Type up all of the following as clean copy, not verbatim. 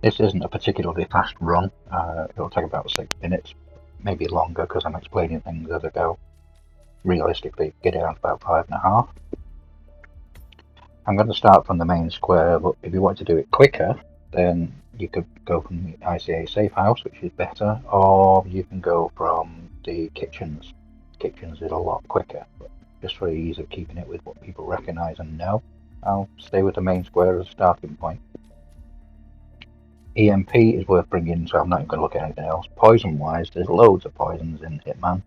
This isn't a particularly fast run. It'll take about 6 minutes, maybe longer because I'm explaining things as I go. Realistically, get it out about 5.5. I'm going to start from the main square, but if you want to do it quicker, then you could go from the ICA safe house, which is better, or you can go from the kitchens. Kitchens is a lot quicker, but just for the ease of keeping it with what people recognise and know, I'll stay with the main square as a starting point. EMP is worth bringing, so I'm not even going to look at anything else. Poison-wise, there's loads of poisons in Hitman.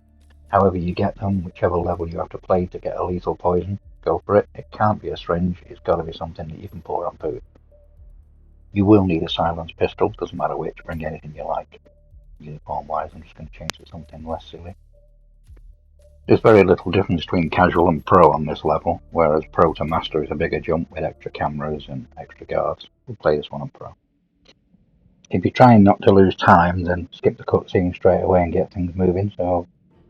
However you get them, whichever level you have to play to get a lethal poison, go for it. It can't be a syringe, it's got to be something that you can pour on food. You will need a silenced pistol, doesn't matter which, bring anything you like. Uniform-wise, I'm just going to change to something less silly. There's very little difference between casual and pro on this level, whereas pro to master is a bigger jump with extra cameras and extra guards. We'll play this one on pro. If you're trying not to lose time, then skip the cutscene straight away and get things moving, so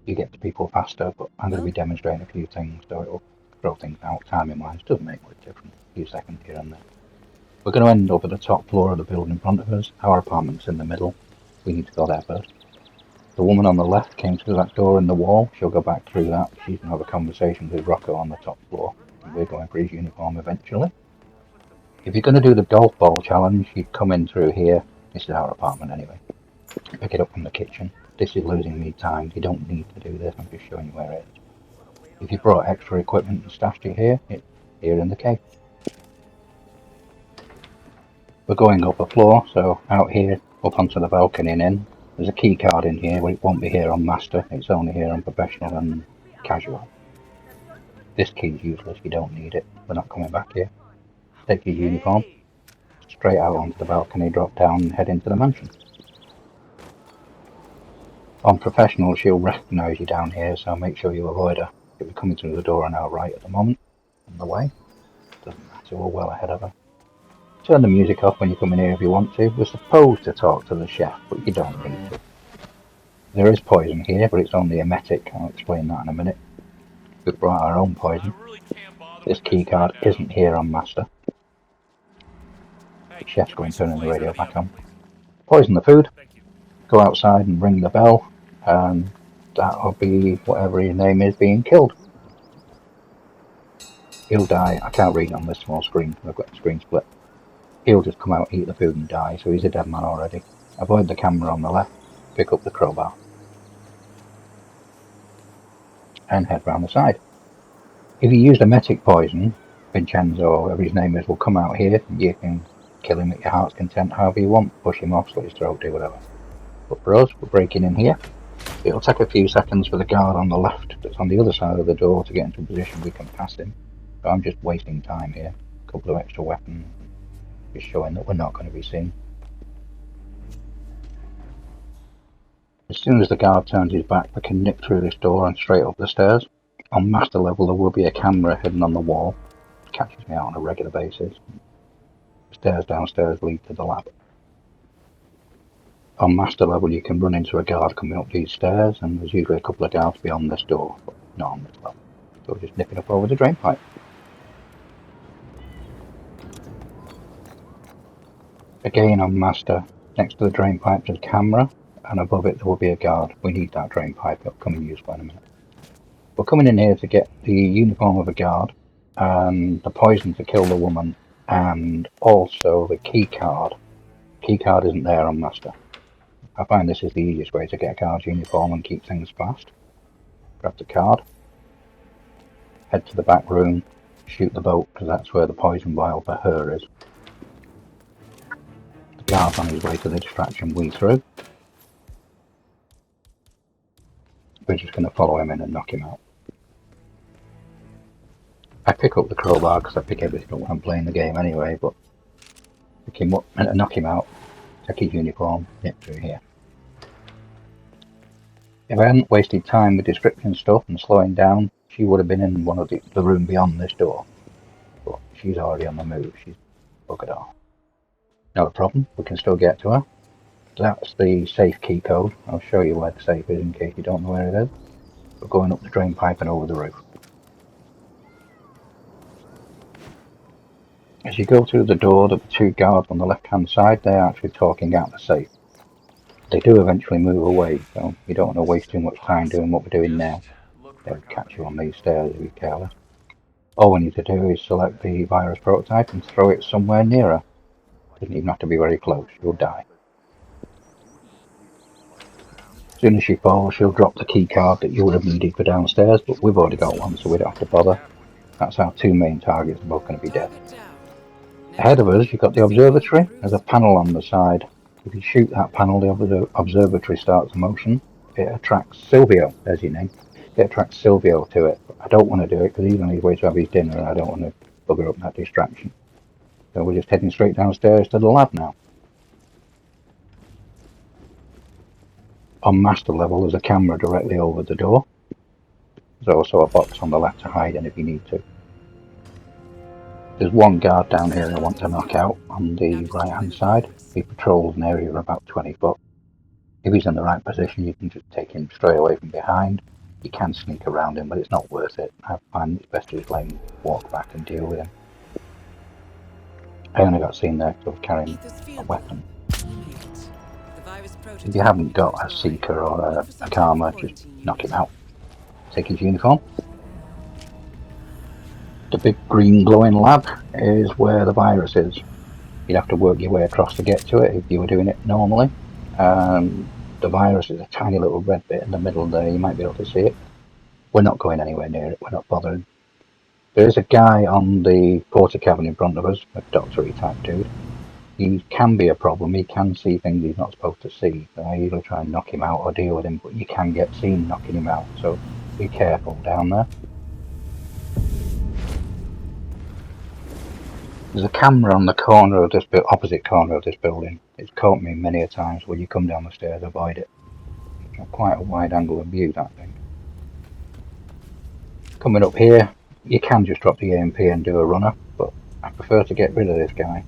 you get to people faster, but I'm going to be demonstrating a few things, so it'll throw things out timing-wise. Doesn't make much difference, a few seconds here and there. We're going to end up at the top floor of the building in front of us. Our apartment's in the middle. We need to go there first. The woman on the left came through that door in the wall. She'll go back through that. She's going to have a conversation with Rocco on the top floor. And we're going for his uniform eventually. If you're going to do the golf ball challenge, you'd come in through here. This is our apartment anyway. Pick it up from the kitchen. This is losing me time. You don't need to do this. I'm just showing you where it is. If you brought extra equipment and stashed it here, it's here in the cave. We're going up a floor, so out here, up onto the balcony and in. There's a key card in here, but it won't be here on master. It's only here on professional and casual. This key's useless. You don't need it. We're not coming back here. Take your uniform. Straight out onto the balcony, drop down and head into the mansion. On professional, she'll recognise you down here, so make sure you avoid her. She'll be coming through the door on our right at the moment. On the way. Doesn't matter, we're well ahead of her. Turn the music off when you come in here if you want to. We're supposed to talk to the chef, but you don't need to. There is poison here, but it's only emetic. I'll explain that in a minute. We've brought our own poison. This keycard isn't here on master. The chef's going to turn the radio back on. Poison the food. Go outside and ring the bell, and that'll be whatever his name is being killed. He'll die. I can't read on this small screen. I've got the screen split. He'll just come out, eat the food and die, so he's a dead man already. Avoid the camera on the left. Pick up the crowbar. And head round the side. If you used emetic poison, Vincenzo, whatever his name is, will come out here. You can kill him at your heart's content however you want. Push him off, slit his throat, do whatever. But for us, we're breaking in here. It'll take a few seconds for the guard on the left that's on the other side of the door to get into a position we can pass him. So I'm just wasting time here. A couple of extra weapons. Just showing that we're not going to be seen. As soon as the guard turns his back, we can nip through this door and straight up the stairs. On master level, there will be a camera hidden on the wall. It catches me out on a regular basis. The stairs downstairs lead to the lab. On master level, you can run into a guard coming up these stairs, and there's usually a couple of guards beyond this door, but not on this level. So we're just nipping up over the drain pipe. Again on master, next to the drain pipe there's a camera, and above it there will be a guard. We need that drain pipe, it'll come in useful in a minute. We're coming in here to get the uniform of a guard, and the poison to kill the woman, and also the key card. Key card isn't there on master. I find this is the easiest way to get a guard's uniform and keep things fast. Grab the card, head to the back room, shoot the boat, because that's where the poison vial for her is. The guard's on his way to the distraction we threw. We're just going to follow him in and knock him out. I pick up the crowbar because I pick everything up when I'm playing the game anyway, but pick him up and knock him out, take his uniform, nip through here. If I hadn't wasted time with description stuff and slowing down, she would have been in one of the room beyond this door. But she's already on the move, she's buggered off. Not a problem, we can still get to her. That's the safe key code. I'll show you where the safe is in case you don't know where it is. We're going up the drain pipe and over the roof. As you go through the door, the two guards on the left-hand side, they're actually talking out the safe. They do eventually move away, so you don't want to waste too much time doing what we're doing now. They'll catch you on these stairs if you're careless. All we need to do is select the virus prototype and throw it somewhere nearer. Doesn't even have to be very close, you'll die. As soon as she falls, she'll drop the key card that you would have needed for downstairs, but we've already got one, so we don't have to bother. That's our two main targets, are both going to be dead. Ahead of us, you've got the observatory. There's a panel on the side. If you shoot that panel, the observatory starts a motion. It attracts Silvio, there's your name. It attracts Silvio to it. I don't want to do it because he's on his way to have his dinner and I don't want to bugger up that distraction. So we're just heading straight downstairs to the lab now. On master level, there's a camera directly over the door. There's also a box on the left to hide in if you need to. There's one guard down here I want to knock out on the right hand side. He patrols an area of about 20 foot. If he's in the right position, you can just take him straight away from behind. You can sneak around him, but it's not worth it. I find it's best to just let him walk back and deal with him. I only got seen there because I was carrying a weapon. If you haven't got a seeker or a karma, just knock him out. Take his uniform. The big green glowing lab is where the virus is. You'd have to work your way across to get to it if you were doing it normally. The virus is a tiny little red bit in the middle there, you might be able to see it. We're not going anywhere near it, we're not bothering. There's a guy on the porter cabin in front of us, a doctor-y type dude. He can be a problem, he can see things he's not supposed to see. So I usually try and knock him out or deal with him, but you can get seen knocking him out, so be careful down there. There's a camera on the corner of this opposite corner of this building. It's caught me many a times when you come down the stairs, avoid it. It's got quite a wide angle of view, that thing. Coming up here, you can just drop the AMP and do a runner, but I prefer to get rid of this guy.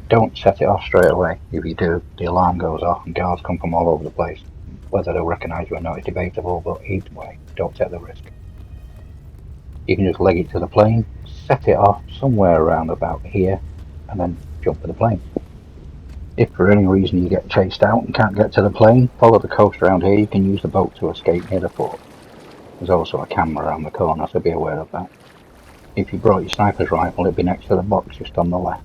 Don't set it off straight away. If you do, the alarm goes off and guards come from all over the place. Whether they'll recognise you or not is debatable, but either way, don't take the risk. You can just leg it to the plane, set it off somewhere around about here, and then jump for the plane. If for any reason you get chased out and can't get to the plane, follow the coast around here. You can use the boat to escape near the fort. There's also a camera around the corner, so be aware of that. If you brought your sniper's rifle, it'd be next to the box just on the left.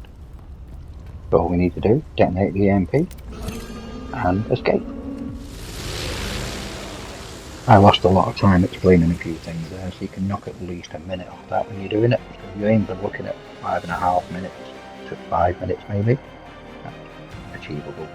So all we need to do, detonate the AMP and escape. I lost a lot of time explaining a few things there, so you can knock at least a minute off that when you're doing it. So you aim for looking at 5.5 minutes to 5 minutes maybe. That's achievable.